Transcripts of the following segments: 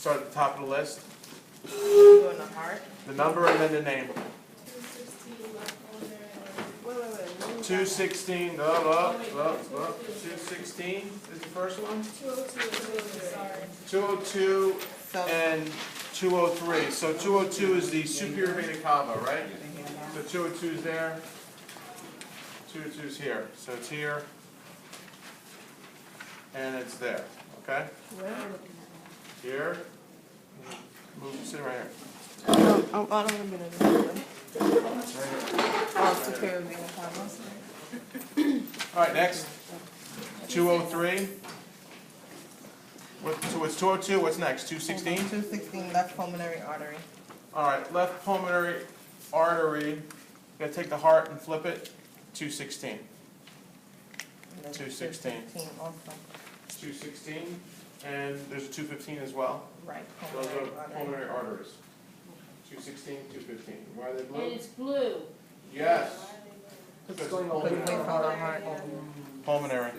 start at the top of the list. Doing the heart. The number and then the name. 216 left pulmonary. Wait. 216, 216 is the first one. 202, sorry. 202 So, and 203. So 202 is the superior vena cava, right? So 202 is there. 202 is here. So it's here. And it's there. Okay? Here. Move, sit right here. I'm gonna be in the superior vena cava. All right, next. 203. So it's 202. What's next? 216? 216 left pulmonary artery. All right, left pulmonary artery. You gotta take the heart and flip it. 216. 216. 216 also. 216. And there's a 215 as well. Right Those pulmonary are artery. pulmonary arteries. 216, 215. Why are they And blue? it's blue. Yes. It's Because going Because over we the found the heart. pulmonary.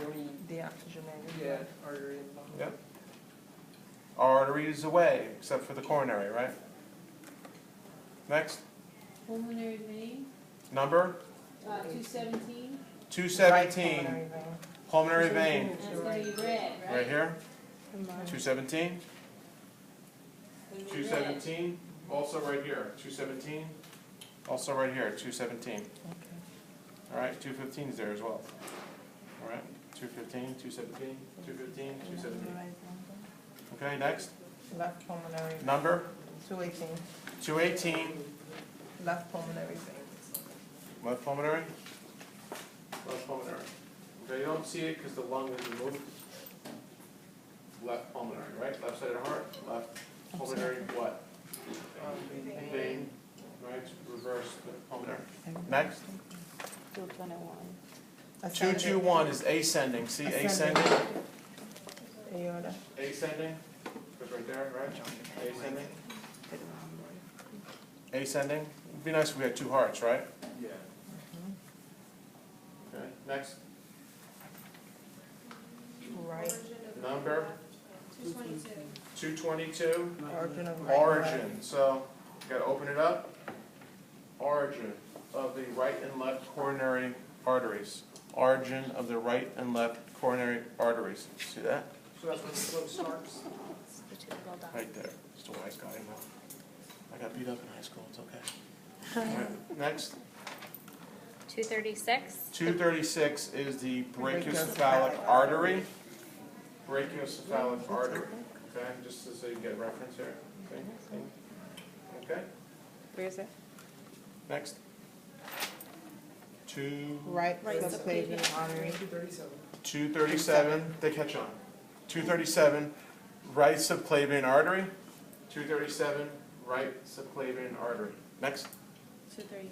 Deoxygenated. Yeah, artery involved. Yep. Arteries away, except for the coronary, right? Next. Pulmonary vein, Number 217. 217. Right Pulmonary vein. That's gonna be red, right? Right here. pulmonary 217. Gonna be 217. Also right here. 217. Also right here. 217. Okay. All right. 215 is there as well. All right. 215, 217, 215, 217. Okay, next. Left pulmonary. Number 218 218. left pulmonary vein. Left pulmonary. Left pulmonary. Okay, you don't see it because the lung is removed. Left pulmonary, right? Left side of the heart. Left pulmonary what? Vein. Right? Reverse the pulmonary. Next. 221 is ascending. See ascending? Aorta. Ascending. Goes right there, right? Ascending. Ascending. It'd be nice if we had two hearts, right? Yeah. Okay, next. Right. Number 222. 222. Origin of right. Origin. So, you gotta open it up. Origin of the right and left coronary arteries. Origin of the right and left coronary arteries. See that? So that's when the flow starts. Right there. Just a wise guy, you know. I got beat up in high school. It's okay. All right, next. 236. 236 is the brachiocephalic artery. Brachiocephalic artery. Okay, just so you get a reference here. Okay. Okay. Where is it? Next. Right subclavian artery. 237. 237. They catch on. 237. Right subclavian artery. 237. Right subclavian artery. Next. 239.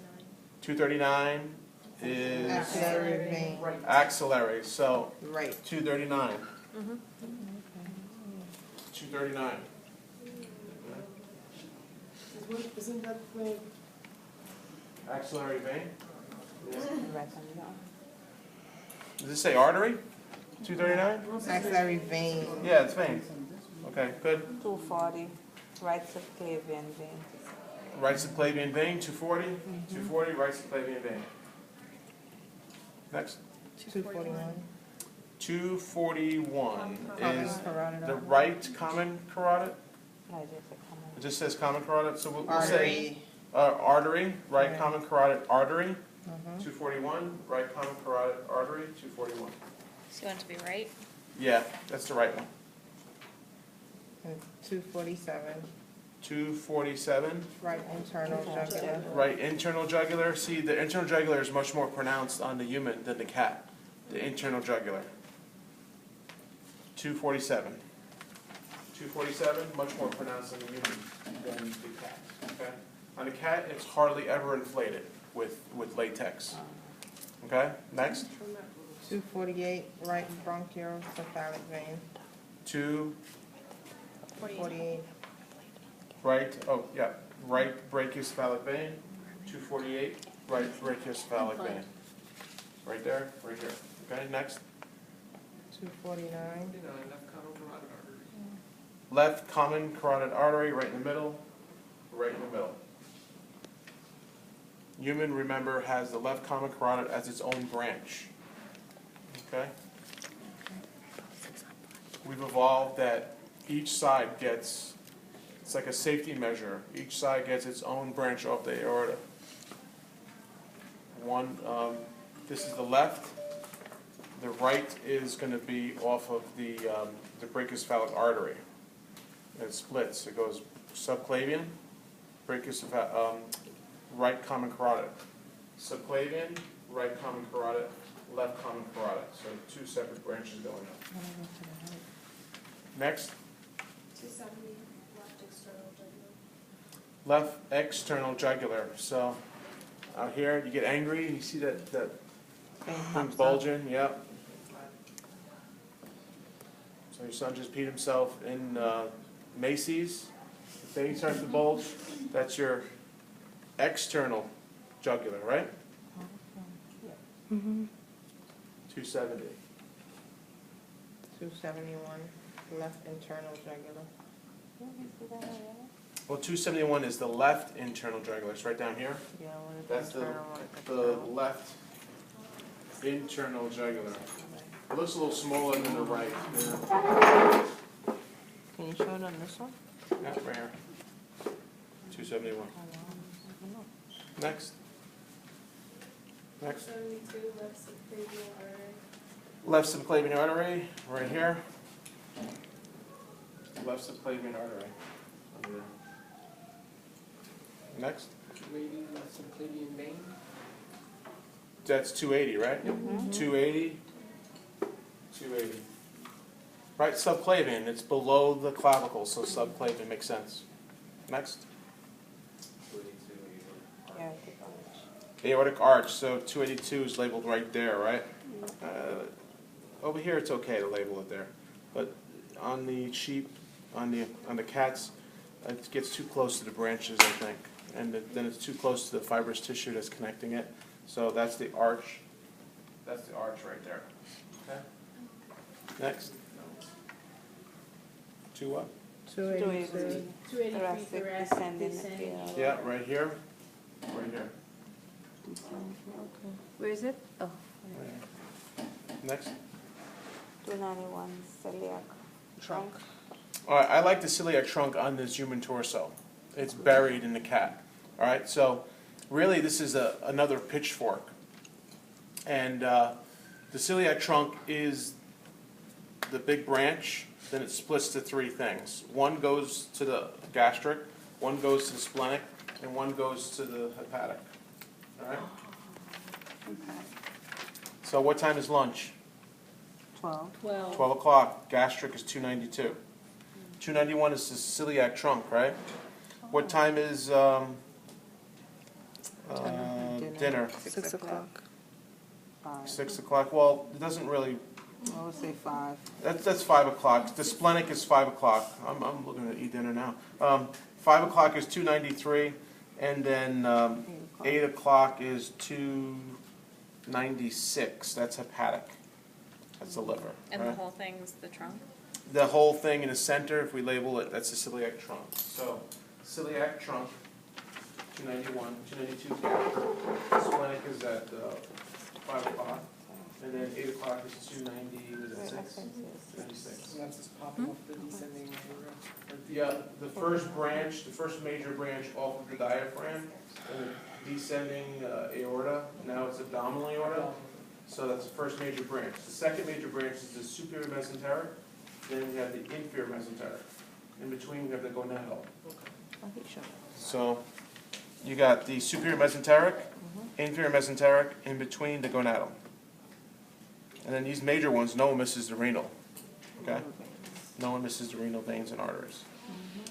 239 is Axillary vein. Right. axillary. So Right. 239. 239. Isn't that when Axillary vein. Right. Does this say artery? 239? Axillary vein. Yeah, it's vein. Okay, good. 240, right subclavian vein. Right subclavian vein, 240. 240, right subclavian vein. Next. 241. 241 is Carotid the artery. right common carotid. I just a common. It just says common carotid, so we'll say Artery. artery, right Right. common carotid artery, Mhm. 241, right common carotid artery, 241. So you want it to be right? Yeah, that's the right one. And 247. 247, Right internal jugular. right internal jugular. See, the internal jugular is much more pronounced on the human than the cat. The internal jugular. 247. 247, much more pronounced on the human than the cat. Okay? On the cat, it's hardly ever inflated with latex. Okay? Next. 248. Right bronchiocephalic vein. 248. Right, right brachiocephalic vein. 248, right brachiocephalic vein. Right there, right here. Okay, next. 249. left common carotid artery. left common carotid artery, right in the middle, right in the middle. Human, remember, has the left common carotid as its own branch. Okay? We've evolved that each side gets, it's like a safety measure, each side gets its own branch off the aorta. This is the left. The right is going to be off of the brachiocephalic artery. It splits. It goes subclavian, right common carotid. Subclavian, right common carotid, left common carotid. So two separate branches going up. Next, 270, left external jugular. left external jugular. So out here, you get angry, you see that thing bulging, yep. So your son just peed himself in Macy's. The thing starts to bulge. That's your external jugular, right? 270. 271, left internal jugular. Well, 271 is the left internal jugular. It's right down here. Yeah, when it's That's internal, the left internal jugular. It looks a little smaller than the right. Yeah, Can you show it on this one? yeah, right here. 271. Next. Next. 72, left subclavian artery. Left subclavian artery, right here. Left subclavian artery. Over there. Next. Maybe subclavian vein. That's 280, right? 280. 280. Right, subclavian, it's below the clavicle, so subclavian makes sense. Next. Aortic arch, so 282 is labeled right there, right? Over here it's okay to label it there, but on the sheep, on the cats, it gets too close to the branches, I think, and then it's too close to the fibrous tissue that's connecting it. So that's the arch. That's the arch right there. Okay. Next. Two what? 282. 283, Thoracic thoracic descending descending. aorta. Yeah, right here. Right here. Where is it? Oh. Right here. Next. 291, celiac trunk. All right, I like the celiac trunk on this human torso. It's buried in the cat. All right, so really this is another pitchfork. And the celiac trunk is the big branch, then it splits to three things. One goes to the gastric, one goes to the splenic, and one goes to the hepatic. All right? So what time is lunch? 12. 12. 12 o'clock. Gastric is 292. 291 is the celiac trunk, right? What time is dinner? 6 o'clock. 5. 6 o'clock. Well, it doesn't really. I would say 5. That's 5 o'clock. The splenic is 5 o'clock. I'm looking to eat dinner now. 5 o'clock is 293, and then 8 o'clock is 296. That's hepatic. That's the liver. And right? the whole thing's the trunk? The whole thing in the center, if we label it, that's the celiac trunk. So, celiac trunk, 291, 292 gastric. Splenic is at 5 o'clock. And then 8 o'clock is 290, was it 6? 96. So that's just popping off the descending aorta. Yeah, the first branch, the first major branch off of the diaphragm, and the descending aorta, now it's abdominal aorta. So that's the first major branch. The second major branch is the superior mesenteric. Then we have the inferior mesenteric. In between, we have the gonadal. So you got the superior mesenteric, inferior mesenteric, in between the gonadal. And then these major ones, no one misses the renal. Okay? No one misses the renal veins and arteries.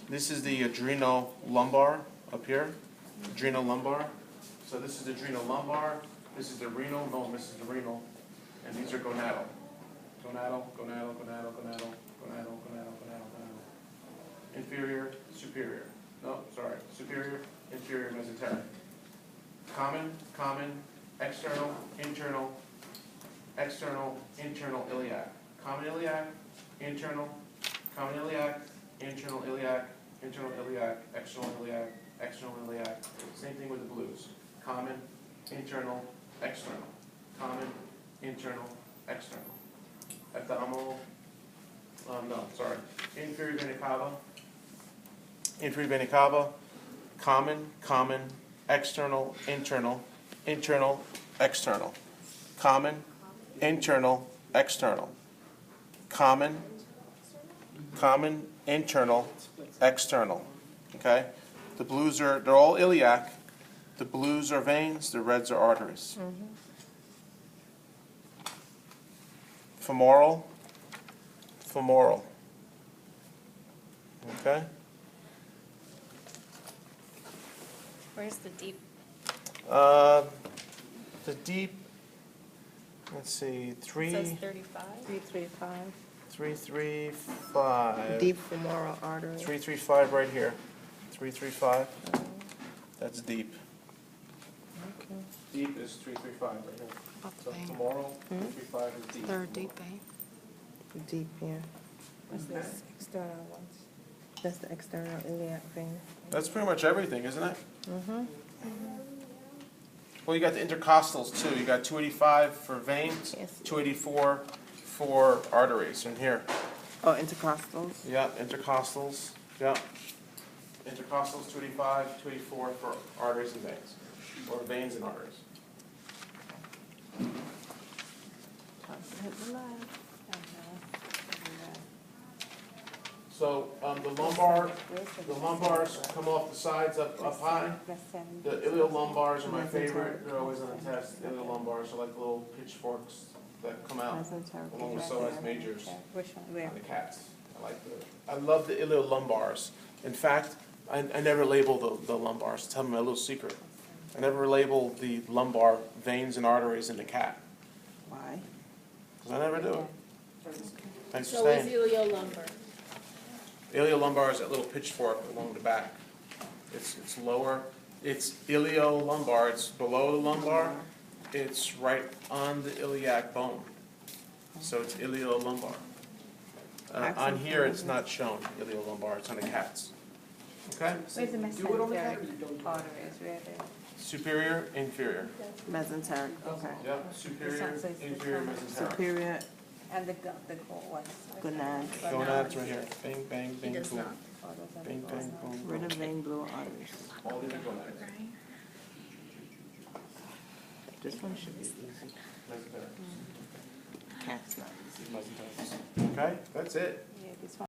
This is the adrenal lumbar up here. Adrenal lumbar. So this is the adrenal lumbar. This is the renal. No one misses the renal. And these are gonadal. Gonadal, gonadal, gonadal, gonadal, gonadal, gonadal, gonadal, gonadal. Inferior, superior. No, sorry. Superior, inferior mesenteric. Common, common, external, internal, external, internal iliac. Common iliac, internal, common iliac, internal iliac, external iliac. Same thing with the blues. Common, internal, external. Common, internal, external. Abdominal, inferior vena cava, common, external, internal, external. Common, internal, external. Common, internal, external. Okay? The blues they're all iliac. The blues are veins, the reds are arteries. Femoral. Okay? Where's the deep? The deep, let's see, It says 35. 335. 335. Deep femoral artery. 335 right here. 335. That's deep. Okay. Deep is 335 right here. So femoral, 335 is deep. Third deep vein. Deep, yeah. What's this? External ones. That's the external iliac vein. That's pretty much everything, isn't it? Well, you got the intercostals too. You got 285 for veins, Yes. 284 for arteries in here. Oh, intercostals. Yeah, intercostals. Yeah. Intercostals, 285, 284 for arteries and veins. Or veins and arteries. So the lumbars come off the sides up high. The iliolumbars are my favorite. They're always on the test. Iliolumbars are like little pitchforks that come out along with psoas majors Which one? on the cats. I love the iliolumbars. In fact, I never label the lumbars. Tell them my little secret. I never label the lumbar veins and arteries in the cat. Why? Because I never do it. Thanks for So is staying. iliolumbar. Iliolumbar is that little pitchfork along the back. It's lower. It's iliolumbar. It's below the lumbar. It's right on the iliac bone. So it's iliolumbar. On here, it's not shown, iliolumbar. It's on the cats. Okay? Where's the Do it on the cat or you don't? arteries? Where they? Superior, inferior. Mesenteric, okay. Yep. Superior, inferior, mesenteric. Superior And the ones. gonad. Gonads right here. Bang, bang, He bang, does boom. not. Bang, bang, boom, Rid boom. of vein blue arteries. All these are gonads. This one should be easy. Mesenteric. Cat's not easy. Mesenteric. Okay, that's it. Yeah, this one.